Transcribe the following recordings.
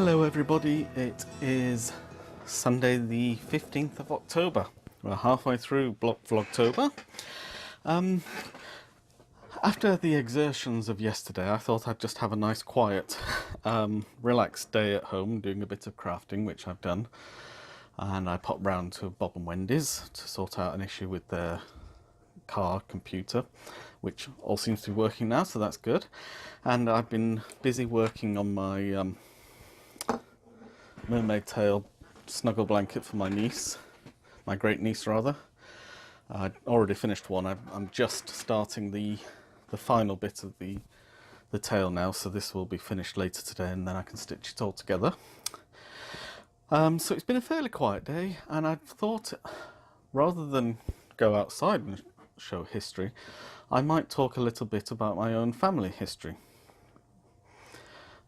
Hello everybody, it is Sunday the 15th of October. We're halfway through Vlogtober. After the exertions of yesterday, I thought I'd just have a nice quiet, relaxed day at home doing a bit of crafting, which I've done. And I popped round to Bob and Wendy's to sort out an issue with their car computer, which all seems to be working now, so that's good. And I've been busy working on my mermaid tail snuggle blanket for my niece, my great niece rather. I'd already finished one. I'm just starting the final bit of the tail now, so this will be finished later today and then I can stitch it all together. So it's been a fairly quiet day, and I thought rather than go outside and show history, I might talk a little bit about my own family history.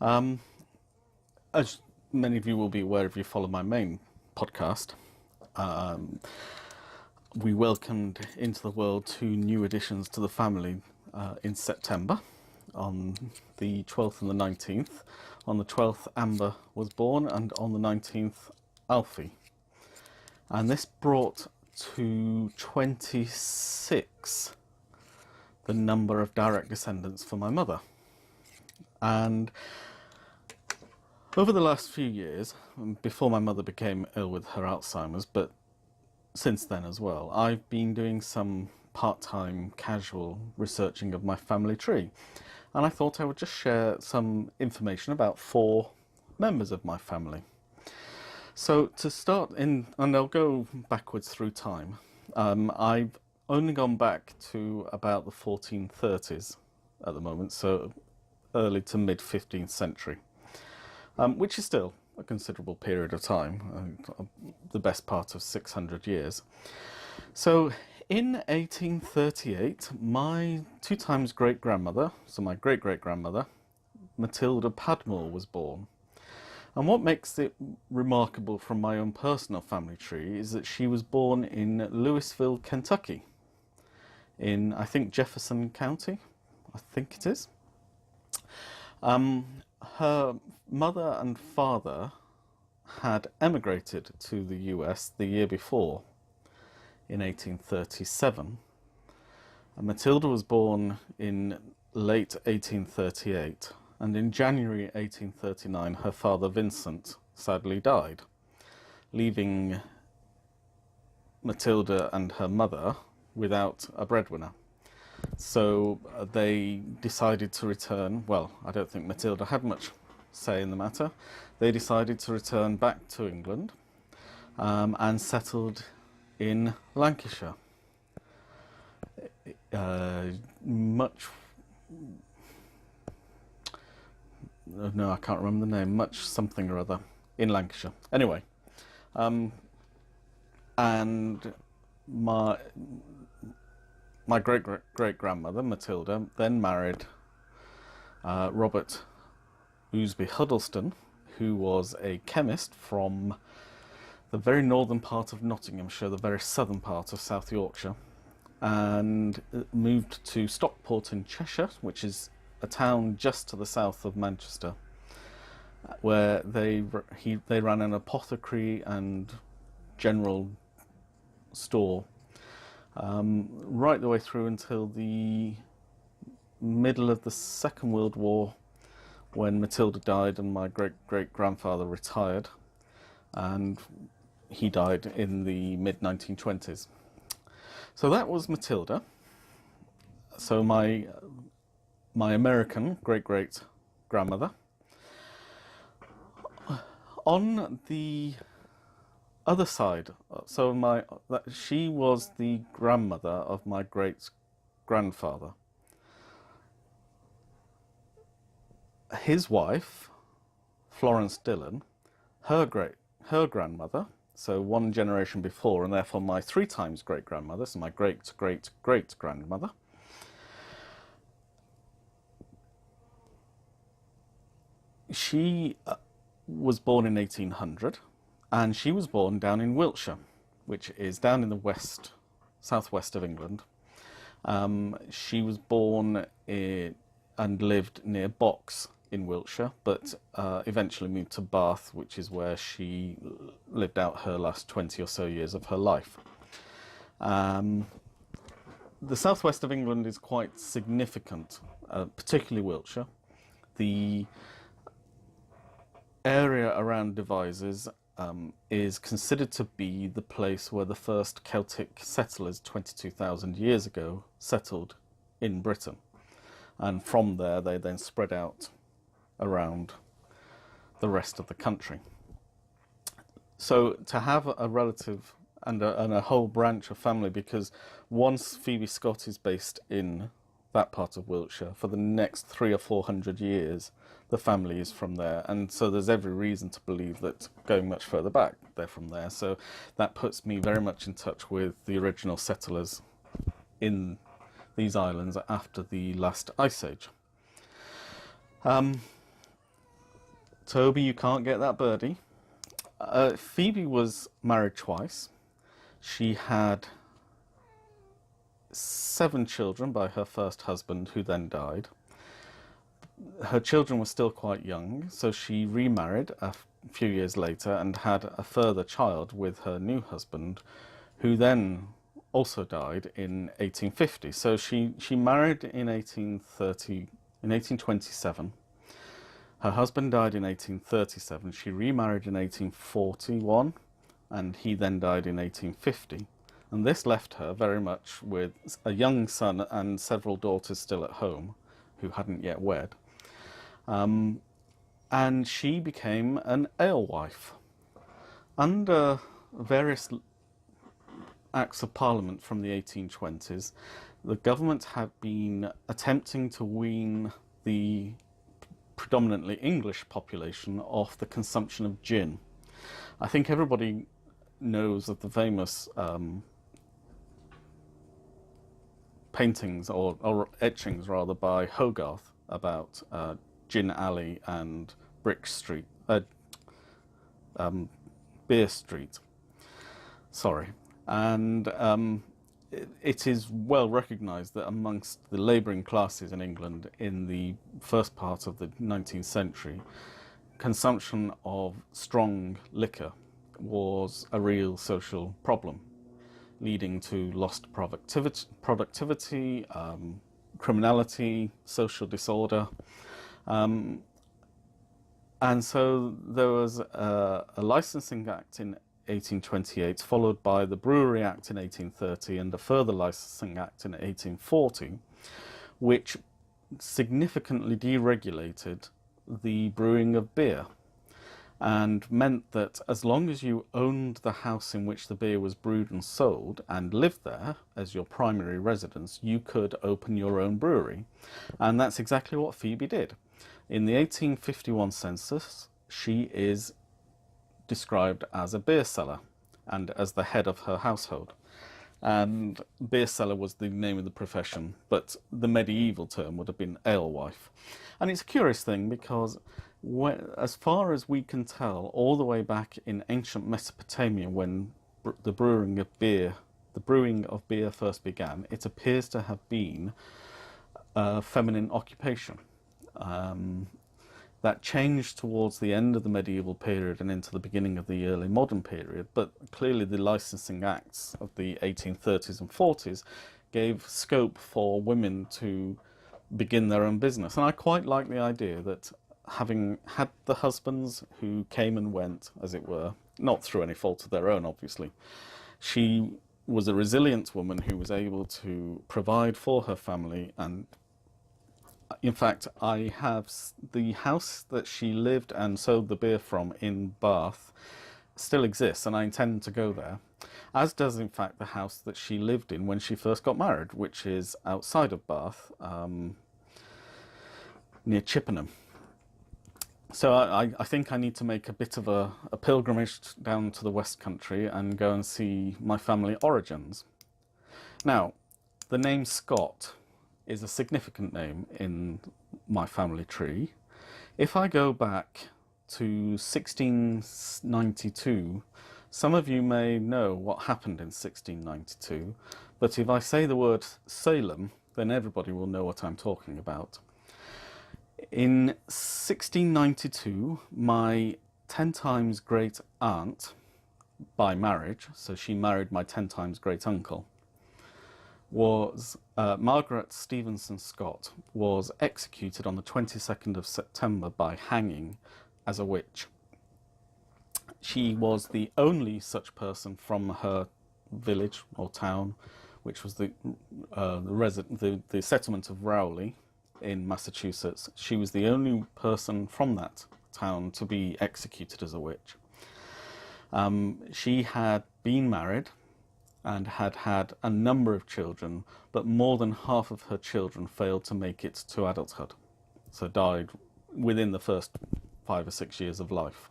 As many of you will be aware if you follow my main podcast, we welcomed into the world 2 new additions to the family in September, on the 12th and the 19th. On the 12th, Amber was born, and on the 19th, Alfie. And this brought to 26 the number of direct descendants for my mother. And over the last few years, before my mother became ill with her Alzheimer's, but since then as well, I've been doing some part-time casual researching of my family tree. And I thought I would just share some information about 4 members of my family. So to start in, and I'll go backwards through time, I've only gone back to about the 1430s at the moment, so early to mid 15th century. Which is still a considerable period of time, the best part of 600 years. So in 1838, my 2 times great-grandmother, so my great-great-grandmother, Matilda Padmore, was born. And what makes it remarkable from my own personal family tree is that she was born in Louisville, Kentucky, in, I think, Jefferson County, I think it is. Her mother and father had emigrated to the US the year before, in 1837. And Matilda was born in late 1838, and in January 1839 her father Vincent sadly died, leaving Matilda and her mother without a breadwinner. So they decided to return. Well, I don't think Matilda had much say in the matter. They decided to return back to England and settled in Lancashire. No, I can't remember the name. Much something or other in Lancashire. Anyway, and my great-great-grandmother, Matilda, then married Robert Ousby Huddleston, who was a chemist from the very northern part of Nottinghamshire, the very southern part of South Yorkshire, and moved to Stockport in Cheshire, which is a town just to the south of Manchester, where they ran an apothecary and general store right the way through until the middle of the Second World War, when Matilda died and my great-great-grandfather retired, and he died in the mid-1920s. So that was Matilda. So my American great-great-grandmother. On the other side, so she was the grandmother of my great-grandfather. His wife, Florence Dillon, her grandmother, so one generation before, and therefore my 3 times great-grandmother, so my great-great-great-grandmother, she was born in 1800, and she was born down in Wiltshire, which is down in the southwest of England. She was born and lived near Box in Wiltshire, but eventually moved to Bath, which is where she lived out her last 20 or so years of her life. The southwest of England is quite significant, particularly Wiltshire. The area around Devizes is considered to be the place where the first Celtic settlers 22,000 years ago settled in Britain. And from there they then spread out around the rest of the country. So to have a relative and a whole branch of family, because once Phoebe Scott is based in that part of Wiltshire, for the next 300 or 400 years the family is from there, and so there's every reason to believe that going much further back they're from there. So that puts me very much in touch with the original settlers in these islands after the last ice age. Toby, you can't get that birdie. Phoebe was married twice. She had 7 children by her first husband, who then died. Her children were still quite young, so she remarried a few years later and had a further child with her new husband, who then also died in 1850. So she married in 1827. Her husband died in 1837. She remarried in 1841, and he then died in 1850. And this left her very much with a young son and several daughters still at home who hadn't yet wed. And she became an alewife. Under various Acts of Parliament from the 1820s, the government had been attempting to wean the predominantly English population off the consumption of gin. I think everybody knows of the famous paintings or etchings rather by Hogarth about Gin Alley and Brick Street, Beer Street. Sorry. And it is well recognised that amongst the labouring classes in England in the first part of the 19th century, consumption of strong liquor was a real social problem, leading to lost productivity, criminality, social disorder. And so there was a licensing act in 1828, followed by the Brewery Act in 1830 and a further licensing act in 1840, which significantly deregulated the brewing of beer and meant that as long as you owned the house in which the beer was brewed and sold and lived there as your primary residence, you could open your own brewery. And that's exactly what Phoebe did. In the 1851 census, she is described as a beer seller and as the head of her household. And beer seller was the name of the profession, but the medieval term would have been alewife. And it's a curious thing because as far as we can tell, all the way back in ancient Mesopotamia, when the brewing of beer first began, it appears to have been a feminine occupation. That changed towards the end of the medieval period and into the beginning of the early modern period, but clearly the licensing acts of the 1830s and 40s gave scope for women to begin their own business. And I quite like the idea that, having had the husbands who came and went, as it were, not through any fault of their own, obviously, she was a resilient woman who was able to provide for her family. And in fact, I have the house that she lived and sold the beer from in Bath still exists, and I intend to go there, as does in fact the house that she lived in when she first got married, which is outside of Bath, near Chippenham. So I think I need to make a bit of a pilgrimage down to the West Country and go and see my family origins. Now, the name Scott is a significant name in my family tree. If I go back to 1692, some of you may know what happened in 1692, but if I say the word Salem, then everybody will know what I'm talking about. In 1692, my 10 times great aunt, by marriage, so she married my 10 times great uncle, was Margaret Stevenson Scott, was executed on the 22nd of September by hanging as a witch. She was the only such person from her village or town, which was the settlement of Rowley in Massachusetts. She was the only person from that town to be executed as a witch. She had been married and had had a number of children, but more than half of her children failed to make it to adulthood, so died within the first 5 or 6 years of life.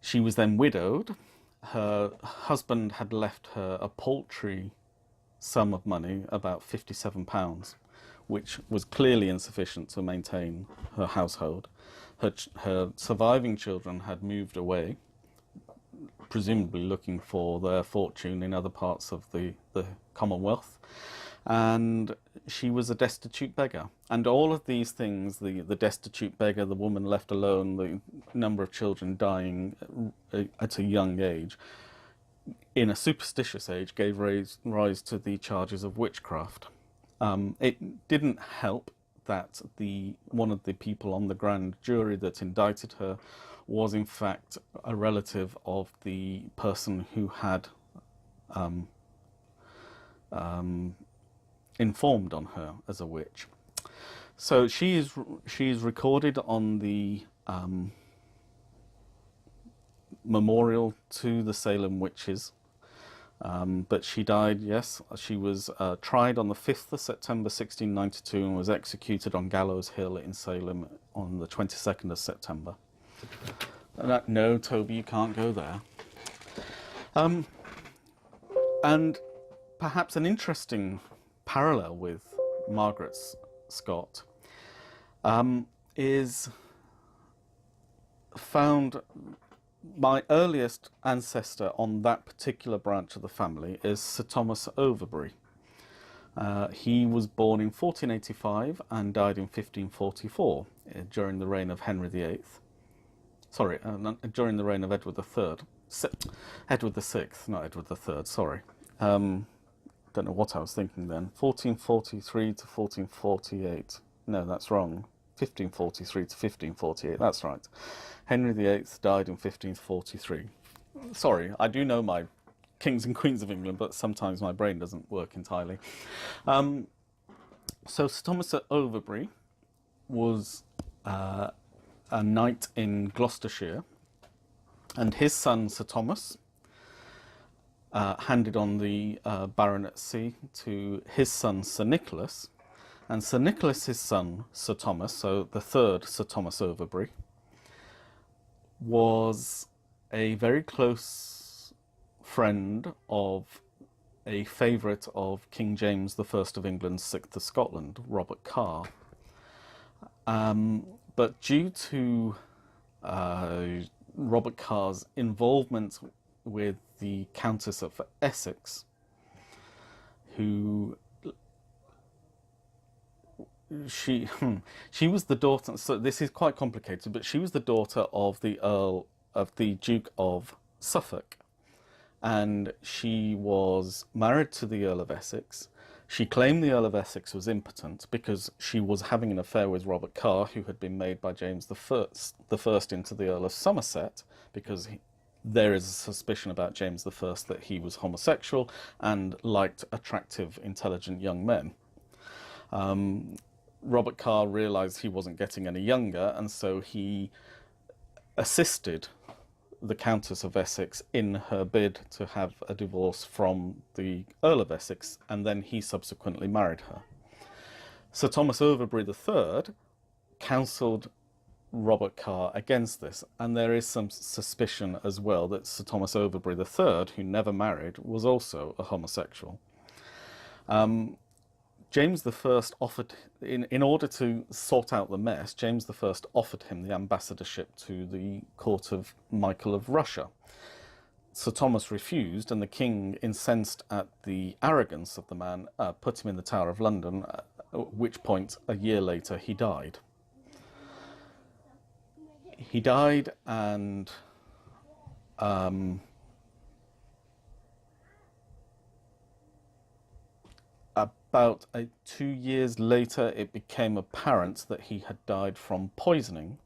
She was then widowed. Her husband had left her a paltry sum of money, about £57, which was clearly insufficient to maintain her household. Her surviving children had moved away, presumably looking for their fortune in other parts of the Commonwealth, and she was a destitute beggar. And all of these things, the destitute beggar, the woman left alone, the number of children dying at a young age, in a superstitious age, gave rise to the charges of witchcraft. It didn't help that one of the people on the grand jury that indicted her was in fact a relative of the person who had informed on her as a witch. So she is recorded on the memorial to the Salem witches. But she died, yes, she was tried on the 5th of September 1692 and was executed on Gallows Hill in Salem on the 22nd of September. No, Toby, you can't go there. And perhaps an interesting parallel with Margaret Scott is found. My earliest ancestor on that particular branch of the family is Sir Thomas Overbury. He was born in 1485 and died in 1544 during the reign of Henry VIII. Sorry, during the reign of Edward III. Edward VI, not Edward III, sorry. Don't know what I was thinking then. 1443 to 1448. No, that's wrong. 1543 to 1548, that's right. Henry VIII died in 1543. Sorry, I do know my kings and queens of England, but sometimes my brain doesn't work entirely. So Sir Thomas Overbury was a knight in Gloucestershire, and his son Sir Thomas handed on the baronetcy to his son Sir Nicholas, and Sir Nicholas's son Sir Thomas, so the third Sir Thomas Overbury, was a very close friend of a favourite of King James I of England, 6th of Scotland, Robert Carr. But due to Robert Carr's involvement with the Countess of Essex, who she was the daughter, so this is quite complicated, but she was the daughter of the Duke of Suffolk, and she was married to the Earl of Essex. She claimed the Earl of Essex was impotent because she was having an affair with Robert Carr, who had been made by James the First into the Earl of Somerset, because there is a suspicion about James I that he was homosexual and liked attractive, intelligent young men. Robert Carr realised he wasn't getting any younger, and so he assisted the Countess of Essex in her bid to have a divorce from the Earl of Essex, and then he subsequently married her. Sir Thomas Overbury III counselled Robert Carr against this, and there is some suspicion as well that Sir Thomas Overbury III, who never married, was also a homosexual. James I offered, in order to sort out the mess, James I offered him the ambassadorship to the court of Michael of Russia. Sir Thomas refused, and the king, incensed at the arrogance of the man, put him in the Tower of London, at which point, a year later, he died. he died, and about 2 years later, it became apparent that he had died from poisoning,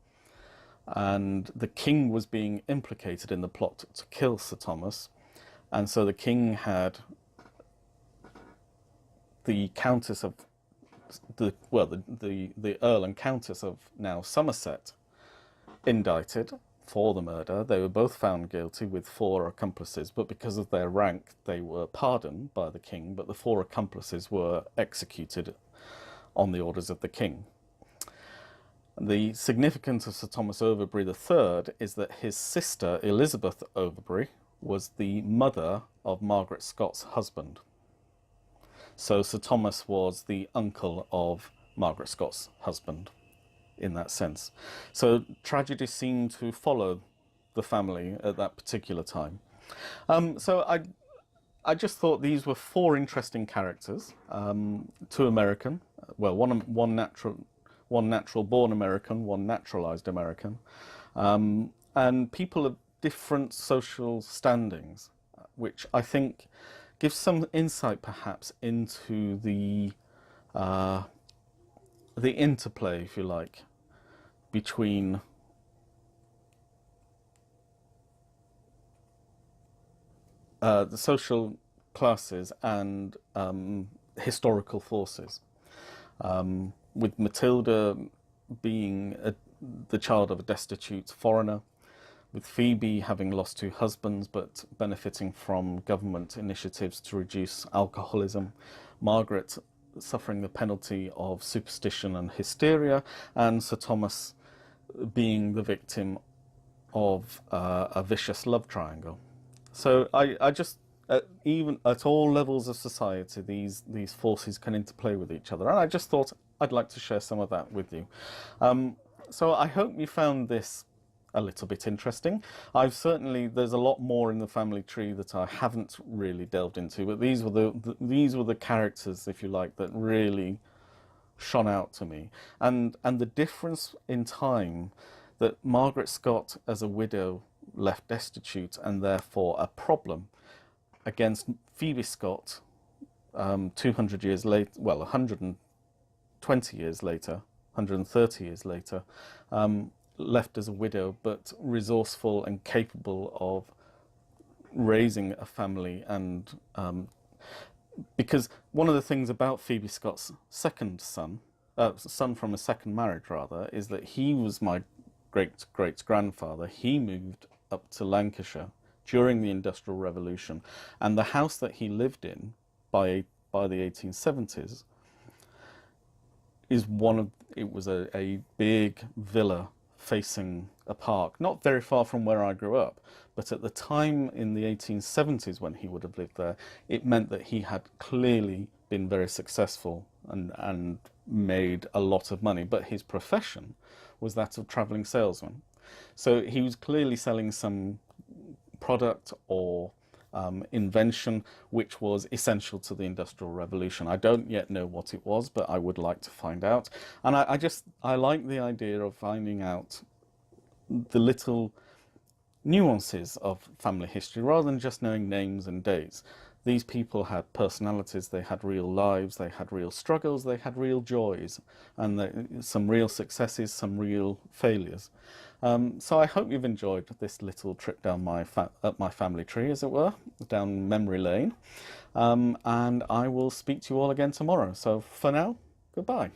and the king was being implicated in the plot to kill Sir Thomas. And so the king had the Countess of the Earl and Countess of now Somerset indicted for the murder. They were both found guilty with 4 accomplices, but because of their rank, they were pardoned by the king, but the 4 accomplices were executed on the orders of the king. The significance of Sir Thomas Overbury III is that his sister, Elizabeth Overbury, was the mother of Margaret Scott's husband. So Sir Thomas was the uncle of Margaret Scott's husband in that sense. So tragedy seemed to follow the family at that particular time. So I just thought these were 4 interesting characters, 2 American, well, one natural born American, 1 naturalized American, and people of different social standings, which I think gives some insight perhaps into the interplay, if you like, between the social classes and historical forces. With Matilda being the child of a destitute foreigner, with Phoebe having lost 2 husbands but benefiting from government initiatives to reduce alcoholism, Margaret suffering the penalty of superstition and hysteria, and Sir Thomas being the victim of a vicious love triangle. So I just, even at all levels of society, these forces can interplay with each other, and I just thought I'd like to share some of that with you. So I hope you found this a little bit interesting. There's a lot more in the family tree that I haven't really delved into, but these were the characters, if you like, that really shone out to me, and the difference in time that Margaret Scott as a widow left destitute and therefore a problem, against Phoebe Scott 200 years later, well, 120 years later, 130 years later, left as a widow but resourceful and capable of raising a family. And because one of the things about Phoebe Scott's second son from a second marriage rather, is that he was my great-great-grandfather. He moved up to Lancashire during the Industrial Revolution, and the house that he lived in by the 1870s was a big villa facing a park, not very far from where I grew up. But at the time in the 1870s when he would have lived there, it meant that he had clearly been very successful and made a lot of money. But his profession was that of travelling salesman. So he was clearly selling some product or invention which was essential to the Industrial Revolution. I don't yet know what it was, but I would like to find out. And I like the idea of finding out the little nuances of family history rather than just knowing names and dates. These people had personalities, they had real lives, they had real struggles, they had real joys, and some real successes, some real failures. So I hope you've enjoyed this little trip down up my family tree, as it were, down memory lane. And I will speak to you all again tomorrow. So for now, goodbye.